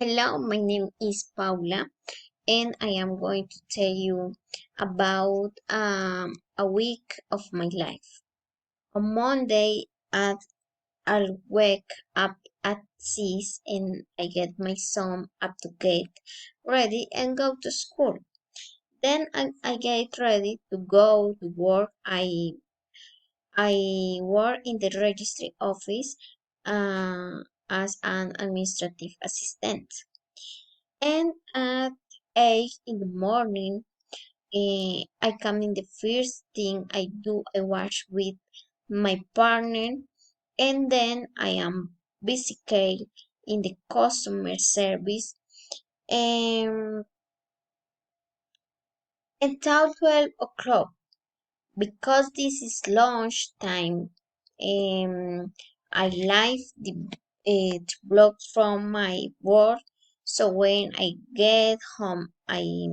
Hello, my name is Paula, and I am going to tell you about a week of my life. On Monday, I'll wake up at 6 and I get my son up to get ready and go to school. Then I get ready to go to work. I work in the registry office as an administrative assistant. And at 8 in the morning, I come in the first thing I do, I wash with my partner, and then I am basically in the customer service. Um, until 12 o'clock, because this is lunch time, I leave the blocks from my work. So when I get home, I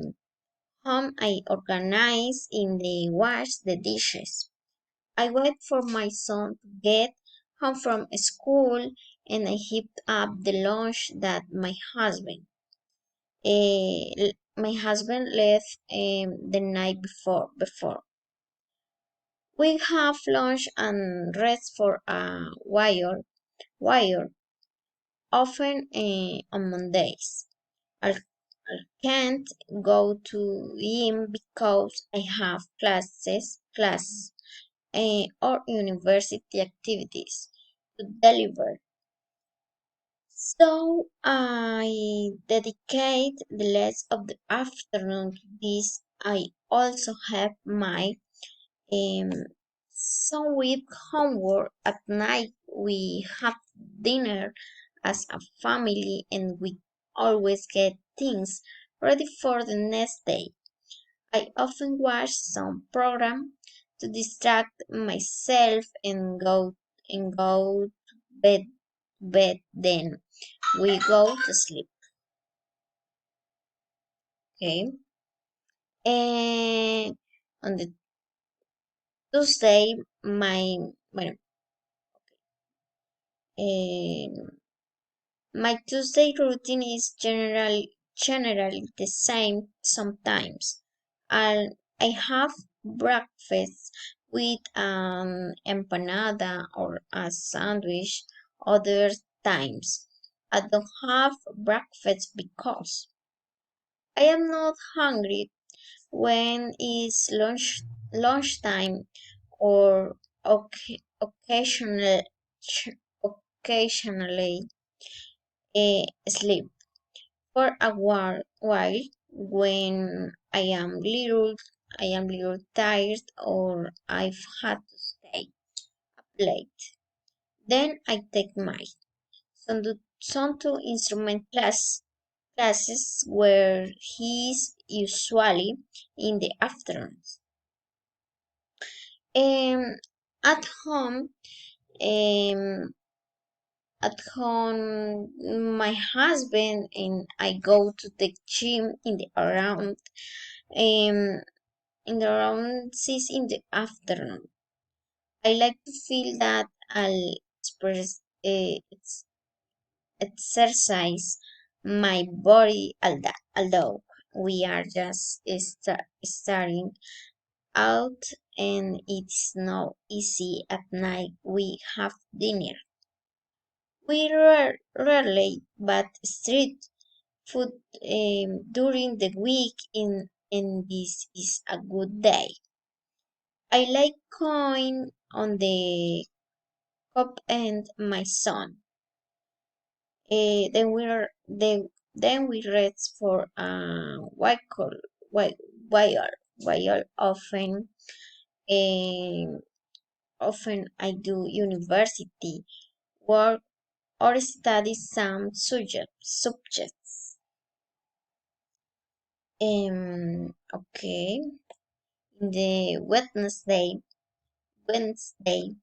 organize in the wash the dishes. I wait for my son to get home from school and I heap up the lunch that my husband left the night before. We have lunch and rest for a while, often on Mondays. I can't go to him because I have class or university activities to deliver. So I dedicate the rest of the afternoon to this. I also have my um, some with homework at night. We have dinner as a family and we always get things ready for the next day. I often watch some program to distract myself and go to bed then we go to sleep. Okay. And on the Tuesday bueno, eh, my Tuesday routine is generally the same sometimes. I have breakfast with an empanada or a sandwich. Other times I don't have breakfast because I am not hungry when it's lunchtime or occasionally sleep for a while when I am little tired or I've had to stay up late. Then I take my son to instrument classes where he's usually in the afternoons. Um, at home, um, at home, my husband and I go to the gym um, in the around 6 in the afternoon. I like to feel that I'll exercise my body, although we are just starting out and it's not easy at night. We have dinner. We rarely but street food during the week and this is a good day. I like coin on the cup and my son. Then we rest for while while while um, often I do university work or study some subjects. Okay. The Wednesday, Wednesday.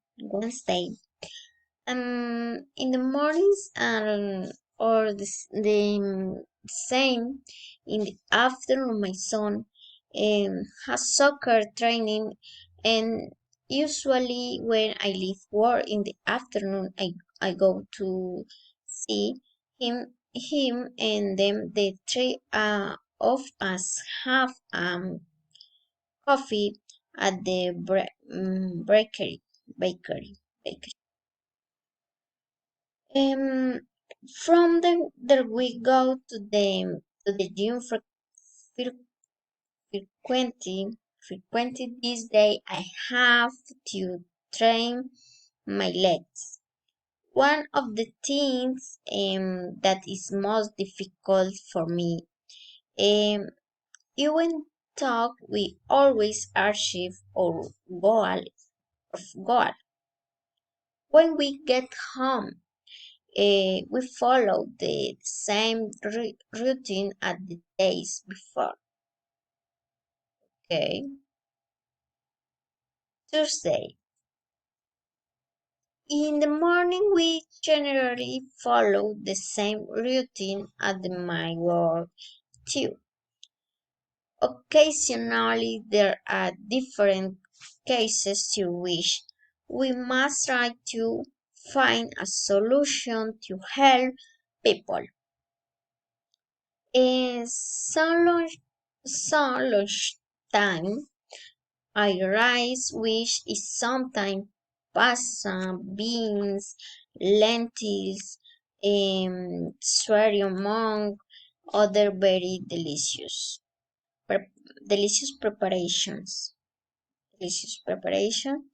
In the mornings or the same in the afternoon. My son has soccer training, and usually when I leave work in the afternoon, I go to see him him, and then the three of us have coffee at the bakery. Um, from there we go to the gym frequently. Frequently this day I have to train my legs. One of the things that is most difficult for me, um, even though we always achieve our goal. When we get home, we follow the same routine as the days before. Okay, Thursday. In the morning, we generally follow the same routine as my work too. Occasionally, there are different cases to which we must try to find a solution to help people. In some lunch time, I rice which is sometimes pasta, beans, lentils, sorghum mung, other very pre- delicious preparations. Delicious preparation.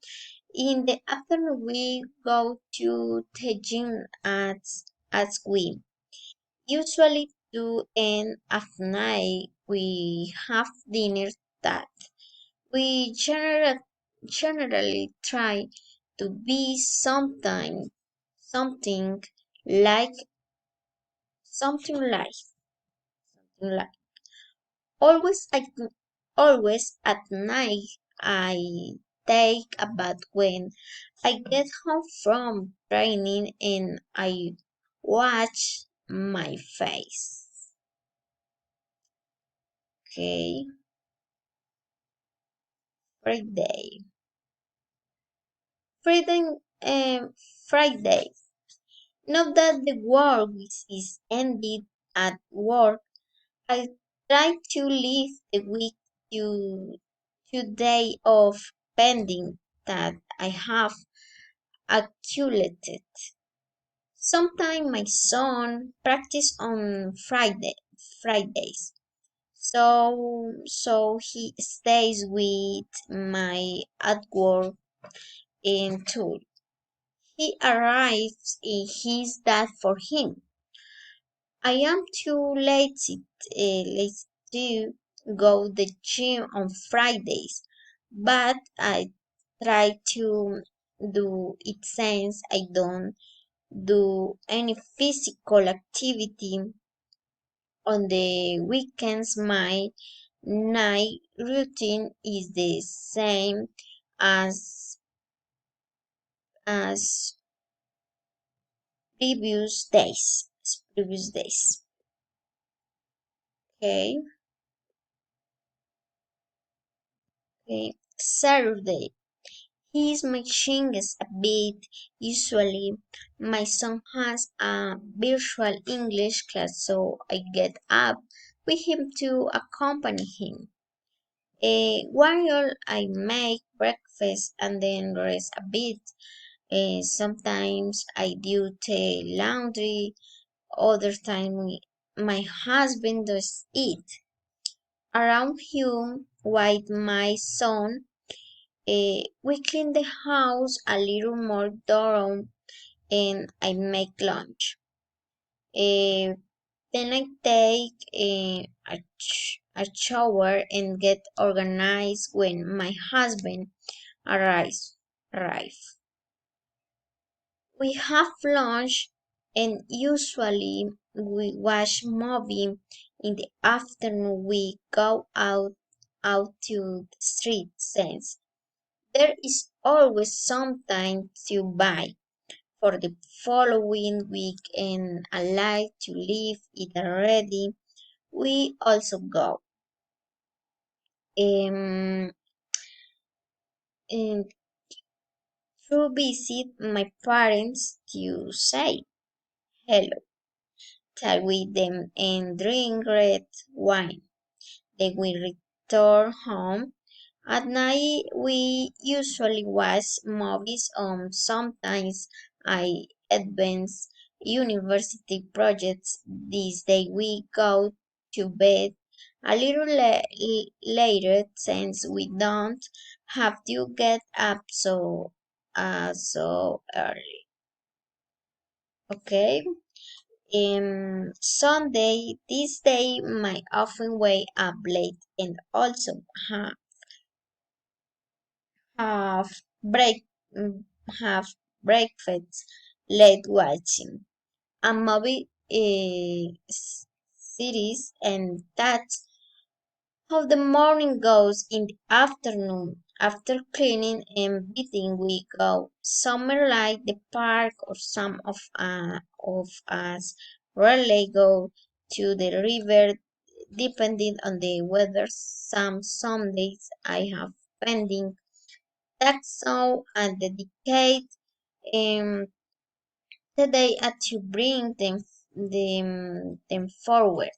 In the afternoon, we go to the gym as we usually do, and at night we have dinner that we generally try to be something like something like something like always I always at night I take a bath when I get home from training and I wash my face. Okay, Friday. Friday, Friday. Now that the work is ended at work, I try to leave the week to day of pending that I have accumulated. Sometimes my son practice on Fridays, so he stays with my at work in tool. He arrives in his dad for him. I am too lazy to go the gym on Fridays, but I try to do it since I don't do any physical activity on the weekends. My night routine is the same as as previous days. Okay, okay. Saturday. His machine is a bit. Usually, my son has a virtual English class, so I get up with him to accompany him. While I make breakfast and then rest a bit, sometimes I do the laundry, other time my husband does it. Around him with my son, we clean the house a little more thorough and I make lunch. Eh, then I take a shower and get organized when my husband arrives. We have lunch and usually we watch movie. In the afternoon we go out to the street since there is always something to buy for the following week and I like to leave it ready. We also go um, and to visit my parents to say hello. talk with them, and drink red wine. Then we return home. At night, we usually watch movies. Sometimes I advance university projects. This day we go to bed a little later since we don't have to get up so early. Okay. Sunday, this day, my often wake up late and also ha- have break mm, have breakfast late watching a movie series, and that's how the morning goes. In the afternoon, after cleaning and bathing, we go somewhere like the park, or of us rarely go to the river depending on the weather. Some days I have pending tax so and dedicate um, the day to bring them forward,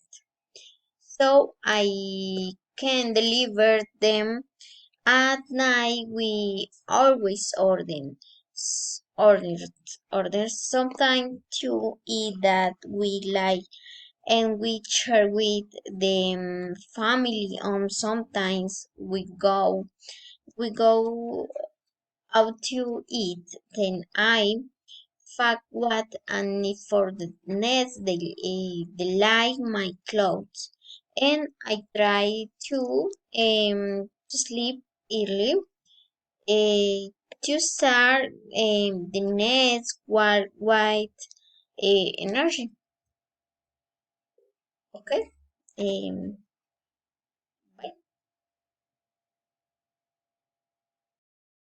so I can deliver them. At night we always order order something to eat that we like, and we share with the family. Sometimes we go out to eat. Then I fact what I need for the next day. They like my clothes, and I try to sleep early to start the next white energy. Okay.